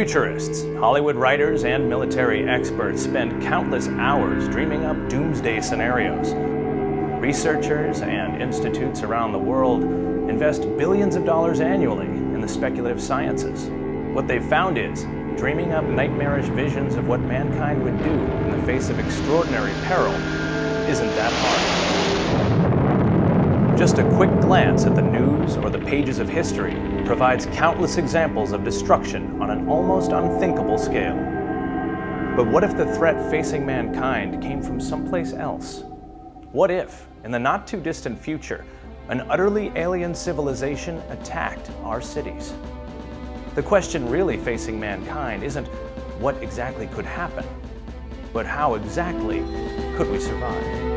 Futurists, Hollywood writers, and military experts spend countless hours dreaming up doomsday scenarios. Researchers and institutes around the world invest billions of dollars annually in the speculative sciences. What they've found is, dreaming up nightmarish visions of what mankind would do in the face of extraordinary peril isn't that hard. Just a quick glance at the news or the pages of history provides countless examples of destruction on an almost unthinkable scale. But what if the threat facing mankind came from someplace else? What if, in the not-too-distant future, an utterly alien civilization attacked our cities? The question really facing mankind isn't what exactly could happen, but how exactly could we survive?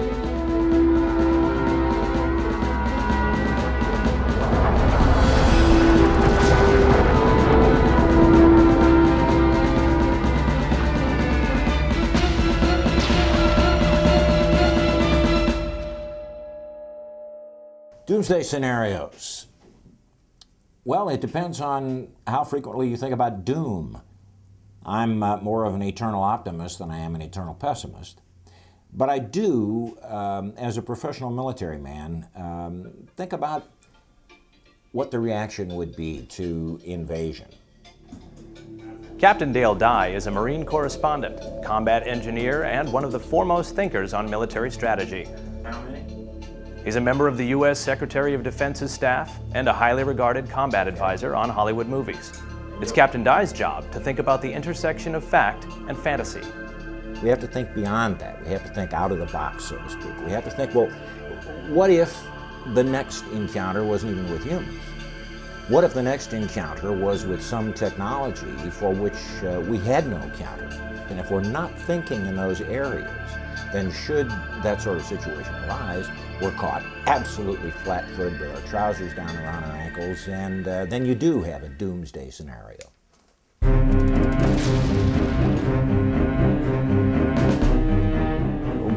Doomsday scenarios. Well, it depends on how frequently you think about doom. I'm more of an eternal optimist than I am an eternal pessimist. But I do, as a professional military man, think about what the reaction would be to invasion. Captain Dale Dye is a Marine correspondent, combat engineer, and one of the foremost thinkers on military strategy. How many? He's a member of the U.S. Secretary of Defense's staff and a highly regarded combat advisor on Hollywood movies. It's Captain Dye's job to think about the intersection of fact and fantasy. We have to think beyond that. We have to think out of the box, so to speak. We have to think, well, what if the next encounter wasn't even with humans? What if the next encounter was with some technology for which we had no counter? And if we're not thinking in those areas, then should that sort of situation arise, we're caught absolutely flat-footed with our trousers down around our ankles, and then you do have a doomsday scenario.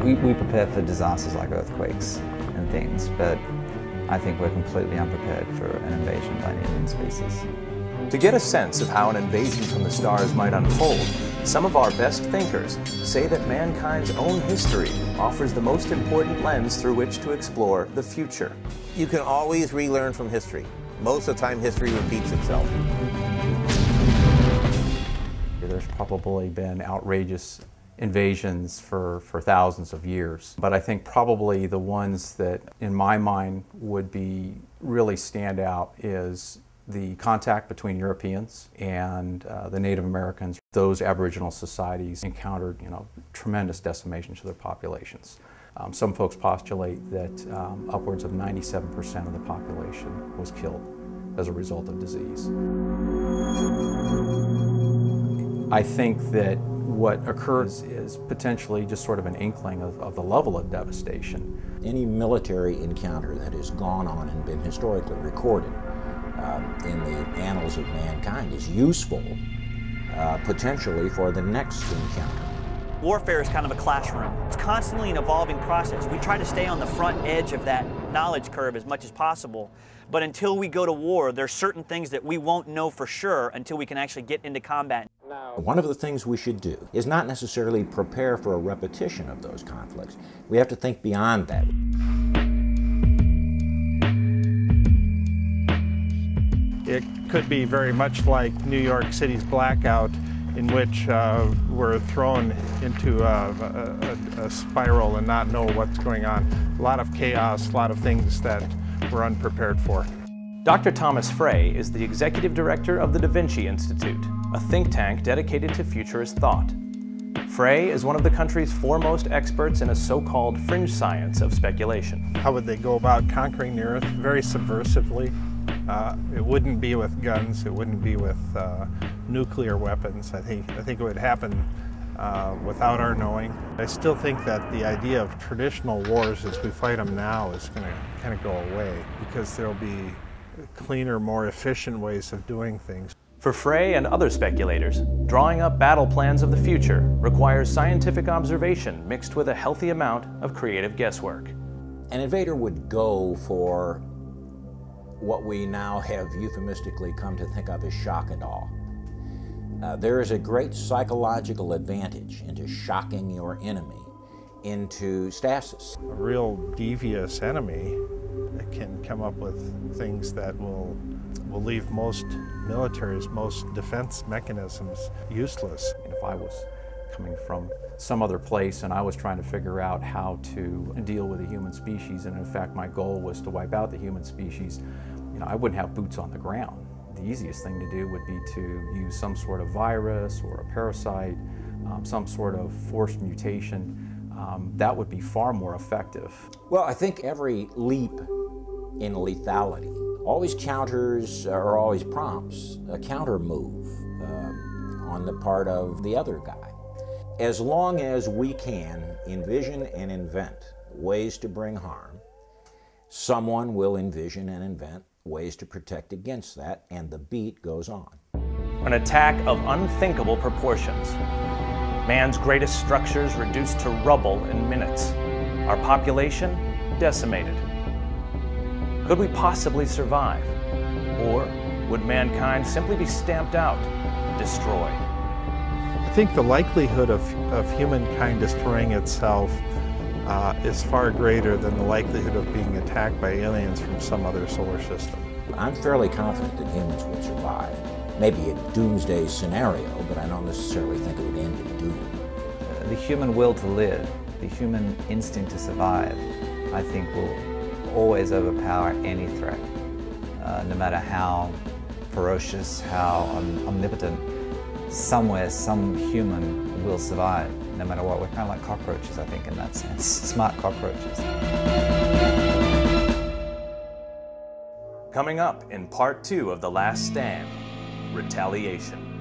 We prepare for disasters like earthquakes and things, but I think we're completely unprepared for an invasion by an alien species. To get a sense of how an invasion from the stars might unfold, some of our best thinkers say that mankind's own history offers the most important lens through which to explore the future. You can always relearn from history. Most of the time, history repeats itself. There's probably been outrageous invasions for thousands of years, but I think probably the ones that, in my mind, would be really stand out is the contact between Europeans and the Native Americans. Those Aboriginal societies encountered, tremendous decimation to their populations. Some folks postulate that upwards of 97% of the population was killed as a result of disease. I think that what occurs is potentially just sort of an inkling of the level of devastation. Any military encounter that has gone on and been historically recorded in the annals of mankind is useful potentially for the next encounter. Warfare is kind of a classroom. It's constantly an evolving process. We try to stay on the front edge of that knowledge curve as much as possible, but until we go to war, there's certain things that we won't know for sure until we can actually get into combat. One of the things we should do is not necessarily prepare for a repetition of those conflicts. We have to think beyond that. It could be very much like New York City's blackout, in which we're thrown into a spiral and not know what's going on. A lot of chaos, a lot of things that we're unprepared for. Dr. Thomas Frey is the executive director of the Da Vinci Institute, a think tank dedicated to futurist thought. Frey is one of the country's foremost experts in a so-called fringe science of speculation. How would they go about conquering the Earth? Very subversively. It wouldn't be with guns. It wouldn't be with nuclear weapons. I think it would happen without our knowing. I still think that the idea of traditional wars as we fight them now is going to kind of go away, because there'll be cleaner, more efficient ways of doing things. For Frey and other speculators, drawing up battle plans of the future requires scientific observation mixed with a healthy amount of creative guesswork. An invader would go for what we now have euphemistically come to think of as shock and awe. There is a great psychological advantage into shocking your enemy into stasis. A real devious enemy can come up with things that will leave most militaries, most defense mechanisms useless. And if I was coming from some other place and I was trying to figure out how to deal with the human species, and in fact my goal was to wipe out the human species, I wouldn't have boots on the ground. The easiest thing to do would be to use some sort of virus or a parasite, some sort of forced mutation. That would be far more effective. Well, I think every leap in lethality always counters or always prompts a counter move on the part of the other guy. As long as we can envision and invent ways to bring harm, someone will envision and invent ways to protect against that, and the beat goes on. An attack of unthinkable proportions. Man's greatest structures reduced to rubble in minutes. Our population decimated. Could we possibly survive? Or would mankind simply be stamped out, destroyed? I think the likelihood of humankind destroying itself is far greater than the likelihood of being attacked by aliens from some other solar system. I'm fairly confident that humans will survive. Maybe a doomsday scenario, but I don't necessarily think it would end in doom. The human will to live, the human instinct to survive, I think will always overpower any threat, no matter how ferocious, how omnipotent. Somewhere, some human will survive, no matter what. We're kind of like cockroaches, I think, in that sense. Smart cockroaches. Coming up in part 2 of The Last Stand, retaliation.